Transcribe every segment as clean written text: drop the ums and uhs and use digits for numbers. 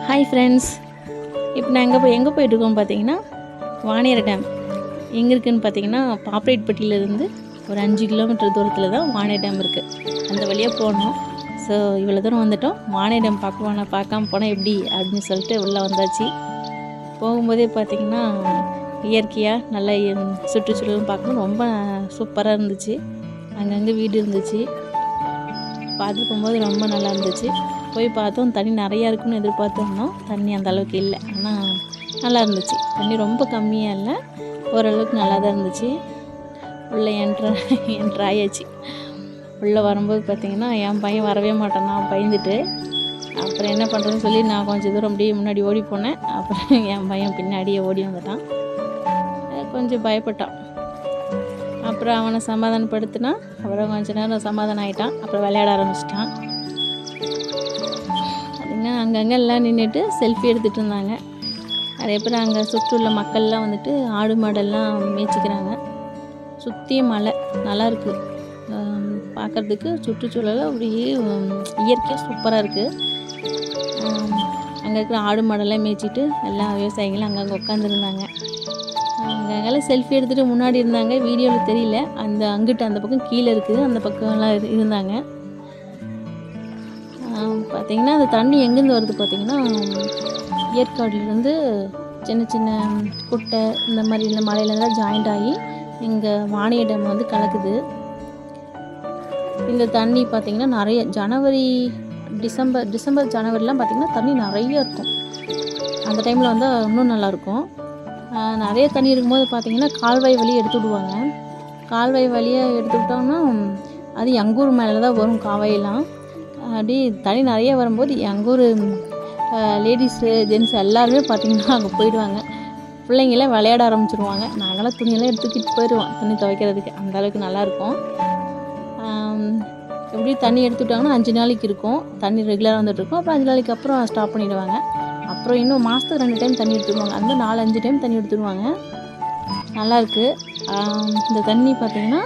Hi friends, இப்போ நான் எங்கே போயிட்டுருக்கோம் பார்த்தீங்கன்னா, வாணியர் டேம் எங்கே இருக்குதுன்னு பார்த்தீங்கன்னா, பாப்பரேட்பட்டியிலேருந்து ஒரு 5 கிலோமீட்டர் தூரத்தில் தான் வாணியர் டேம் இருக்குது. அந்த வழியாக போகணும். ஸோ இவ்வளோ தூரம் வந்துவிட்டோம். வாணியர் டேம் பார்க்காம போனால் எப்படி அப்படின்னு சொல்லிட்டு உள்ளே வந்தாச்சு. போகும்போதே பார்த்திங்கன்னா இயற்கையாக நல்லா சுற்றுச்சூழலும் பார்க்கணும். ரொம்ப சூப்பராக இருந்துச்சு. அங்கங்கே வீடு இருந்துச்சு. பார்த்துட்டு போகும்போது ரொம்ப நல்லா இருந்துச்சு. போய் பார்த்தோம், தண்ணி நிறையா இருக்குன்னு எதிர்பார்த்தோம்னா தண்ணி அந்த அளவுக்கு இல்லை. ஆனால் நல்லா இருந்துச்சு. தண்ணி ரொம்ப கம்மியாக இல்லை, ஓரளவுக்கு நல்லா தான் இருந்துச்சு. உள்ளே என்ட்ரு ஆயாச்சு. உள்ளே வரும்போது பார்த்திங்கன்னா என் பையன் வரவே மாட்டான். நான் பயந்துட்டு அப்புறம் என்ன பண்ணுறதுன்னு சொல்லி நான் கொஞ்சம் தூரம் அப்படியே முன்னாடி ஓடி போனேன். அப்புறம் என் பையன் பின்னாடியே ஓடி வந்துட்டான். கொஞ்சம் பயப்பட்டான். அப்புறம் அவனை சமாதானப்படுத்தினா அப்புறம் கொஞ்ச நேரம் சமாதானம் ஆகிட்டான். அப்புறம் விளையாட ஆரம்பிச்சிட்டான். பார்த்திங்கன்னா அங்கங்கே எல்லாம் நின்றுட்டு செல்ஃபி எடுத்துகிட்டு இருந்தாங்க. நிறைய பேர் அங்கே சுற்றியுள்ள மக்கள்லாம் வந்துட்டு ஆடு மாடெல்லாம் மேய்ச்சிக்கிறாங்க. சுற்றி மலை நல்லாயிருக்கு பார்க்குறதுக்கு. சுற்றுச்சூழல் அப்படியே இயற்கையாக சூப்பராக இருக்குது. அங்கே இருக்கிற ஆடு மாடெல்லாம் மேய்ச்சிட்டு எல்லா விவசாயிகளும் அங்கங்கே உட்காந்துருந்தாங்க. அங்கெல்லாம் செல்ஃபி எடுத்துகிட்டு முன்னாடி இருந்தாங்க. வீடியோவில் தெரியல. அங்கிட்டு அந்த பக்கம் கீழே இருக்குது, அந்த பக்கம்லாம் இருந்தாங்க. பார்த்திங்கன்னா அந்த தண்ணி எங்கேருந்து வருது பார்த்திங்கன்னா, ஏற்காடுலேருந்து சின்ன சின்ன குட்டை இந்த மாதிரி இந்த மலையிலலாம் ஜாயிண்ட் ஆகி இங்கே வாணியர் டேம் வந்து கலக்குது. இந்த தண்ணி பார்த்திங்கன்னா நிறைய டிசம்பர் ஜனவரிலாம் பார்த்திங்கன்னா தண்ணி நிறைய இருக்கும். அந்த டைமில் வந்து இன்னும் நல்லாயிருக்கும். நிறைய தண்ணி இருக்கும்போது பார்த்திங்கன்னா கால்வாய் வழியை எடுத்து விடுவாங்க. கால்வாய் வழியாக எடுத்து விட்டோம்னா அது எங்கூர் மேலே தான் வரும். காவாயெல்லாம் அப்படி தண்ணி நிறைய வரும்போது எங்கூர் லேடிஸு ஜென்ட்ஸ் எல்லாருமே பார்த்திங்கன்னா அங்கே போயிடுவாங்க. பிள்ளைங்களாம் விளையாட ஆரம்பிச்சிடுவாங்க. நாங்களாம் துணியெல்லாம் எடுத்துக்கிட்டு போயிடுவோம் துணி துவைக்கிறதுக்கு. அந்தளவுக்கு நல்லாயிருக்கும். எப்படி தண்ணி எடுத்துவிட்டாங்கன்னா 5 நாளைக்கு இருக்கும். தண்ணி ரெகுலராக வந்துட்டுருக்கும். அப்புறம் 5 நாளைக்கு அப்புறம் ஸ்டாப் பண்ணிவிடுவாங்க. அப்புறம் இன்னும் மாதத்துக்கு 2 டைம் தண்ணி எடுத்துடுவாங்க. அந்த 4-5 டைம் தண்ணி எடுத்துடுவாங்க. நல்லாயிருக்கு. இந்த தண்ணி பார்த்திங்கன்னா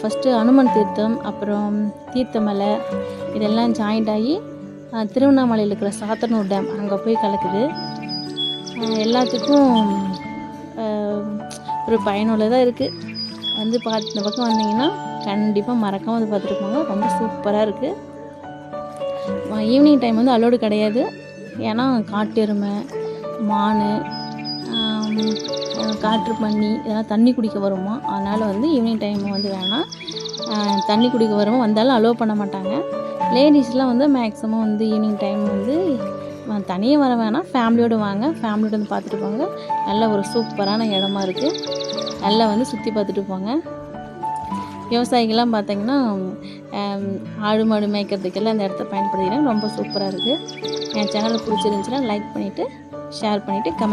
ஃபஸ்ட்டு அனுமன் தீர்த்தம், அப்புறம் தீர்த்தமலை இதெல்லாம் ஜாயிண்ட் ஆகி திருவண்ணாமலையில் இருக்கிற சாத்தனூர் டேம் அங்கே போய் கலக்குது. எல்லாத்துக்கும் ஒரு பயனுள்ளதாக இருக்குது. வந்து இந்த பக்கம் வந்தீங்கன்னா கண்டிப்பாக மறக்காமல் வந்து பார்த்துட்டு போங்க. ரொம்ப சூப்பராக இருக்குது. ஈவினிங் டைம் வந்து அலோடு கிடையாது. ஏன்னா காட்டு எருமை, மான், காற்று பன்னி இதெல்லாம் தண்ணி குடிக்க வருமா. அதனால் வந்து ஈவினிங் டைம் வந்து வேணாம். தண்ணி குடிக்க வருவோம் வந்தாலும் அலோவ் பண்ண மாட்டாங்க. லேடிஸ்லாம் வந்து மேக்ஸிமம் வந்து ஈவினிங் டைம் வந்து தனியாக வர வேணாம், ஃபேமிலியோடு வாங்க. ஃபேமிலியோடு வந்து பார்த்துட்டு போங்க. நல்ல ஒரு சூப்பரான இடமா இருக்குது. நல்லா வந்து சுற்றி பார்த்துட்டு போங்க. விவசாயிகள்லாம் பார்த்திங்கன்னா ஆடு மாடு மேய்க்கிறதுக்கெல்லாம் அந்த இடத்த பயன்படுத்திக்கிறாங்க. ரொம்ப சூப்பராக இருக்குது. என் சேனலை பிடிச்சிருந்துச்சுன்னா லைக் பண்ணிவிட்டு ஷேர் பண்ணிவிட்டு கமெண்ட்